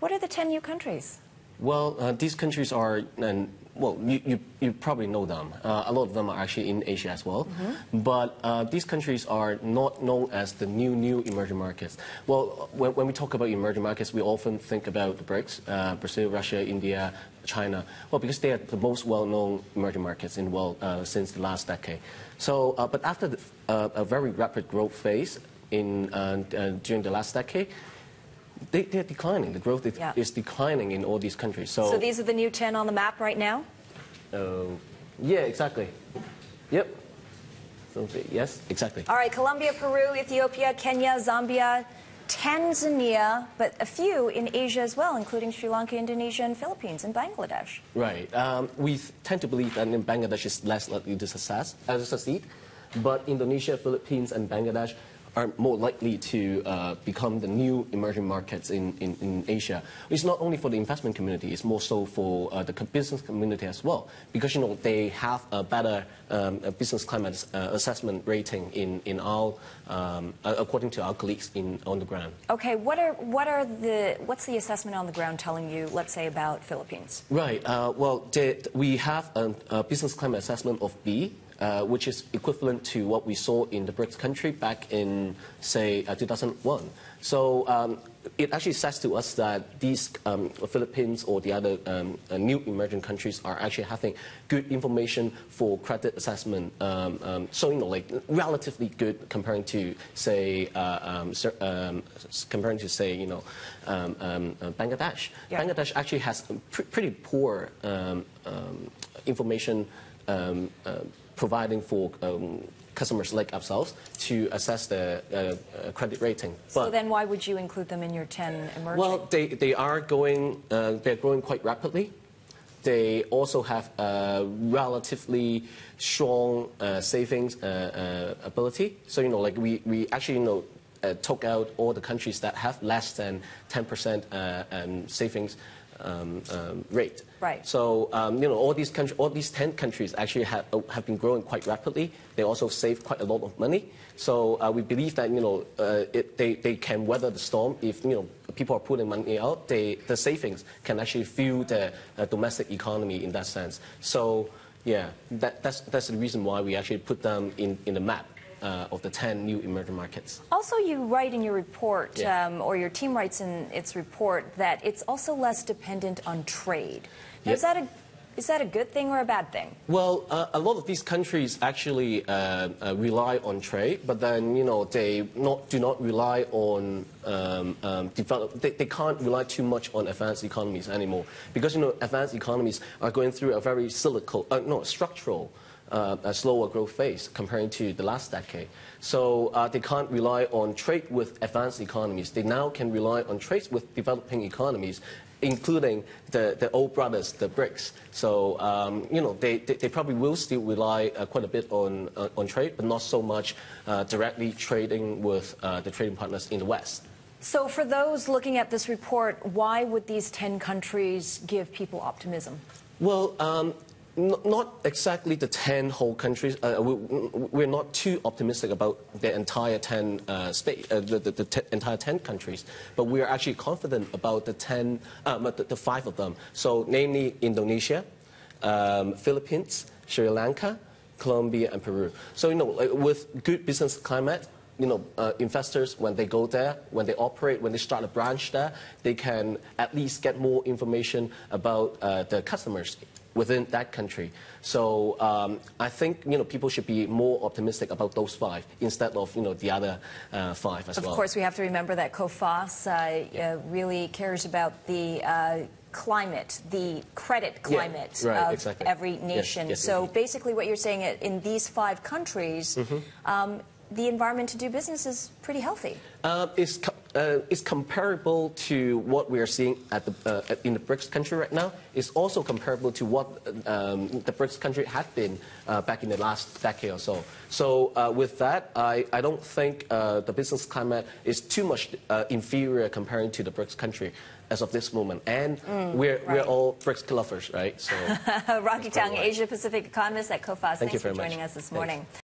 What are the 10 new countries? Well, these countries are, well, you probably know them. A lot of them are actually in Asia as well. But these countries are not known as the new emerging markets. Well, when we talk about emerging markets, we often think about the BRICS, Brazil, Russia, India, China. Well, because they are the most well-known emerging markets in the world since the last decade. So, but after a very rapid growth phase during the last decade, they're declining. The growth is declining in all these countries. So these are the new 10 on the map right now? Yeah, exactly. Yep. So, yes, exactly. All right, Colombia, Peru, Ethiopia, Kenya, Zambia, Tanzania, but a few in Asia as well, including Sri Lanka, Indonesia, and Philippines, and Bangladesh. Right. We tend to believe that in Bangladesh is less likely to succeed, but Indonesia, Philippines, and Bangladesh are more likely to become the new emerging markets in Asia. It's not only for the investment community, it's more so for the business community as well, because they have a better business climate assessment rating according to our colleagues on the ground. Okay, what's the assessment on the ground telling you, let's say, about Philippines? Right. Well, we have a business climate assessment of B. Which is equivalent to what we saw in the BRICS country back in, say, 2001. So it actually says to us that these Philippines or the other new emerging countries are actually having good information for credit assessment. So, like relatively good comparing to, say, Bangladesh. Yeah. Bangladesh actually has pretty poor information providing for customers like ourselves to assess the credit rating. So then why would you include them in your 10 emerging? Well, they're growing quite rapidly. They also have a relatively strong savings ability. So, like we actually, took out all the countries that have less than 10% savings rate. Right. So all these 10 countries actually have been growing quite rapidly. They also save quite a lot of money. So we believe that they can weather the storm if people are putting money out. The savings can actually fuel the domestic economy in that sense. So yeah, that's the reason why we actually put them in the map of the 10 new emerging markets. Also, you write in your report, or your team writes in its report, that it's also less dependent on trade. Now, is that a good thing or a bad thing? Well, a lot of these countries actually rely on trade, but then they do not rely on They can't rely too much on advanced economies anymore, because advanced economies are going through a very structural. A slower growth phase comparing to the last decade. So they can't rely on trade with advanced economies. They now can rely on trades with developing economies, including the old brothers, the BRICS. So, they probably will still rely quite a bit on trade, but not so much directly trading with the trading partners in the West. So for those looking at this report, why would these 10 countries give people optimism? Well, not exactly the 10 whole countries. We're not too optimistic about the entire 10 entire 10 countries, but we are actually confident about the 5 of them. So, namely Indonesia, Philippines, Sri Lanka, Colombia, and Peru. So, with good business climate, investors, when they go there, when they operate, when they start a branch there, they can at least get more information about the customers within that country. So I think people should be more optimistic about those 5 instead of the other 5 as well. Of course, we have to remember that COFAS really cares about the climate, the credit climate of every nation. Yes, so basically what you're saying, in these 5 countries, the environment to do business is pretty healthy. It's comparable to what we are seeing in the BRICS country right now. It's also comparable to what the BRICS country had been back in the last decade or so. So with that, I don't think the business climate is too much inferior comparing to the BRICS country as of this moment. And we're all BRICS lovers, right? So Rocky Tang, Asia Pacific economist at COFAS. Thanks for joining us this morning.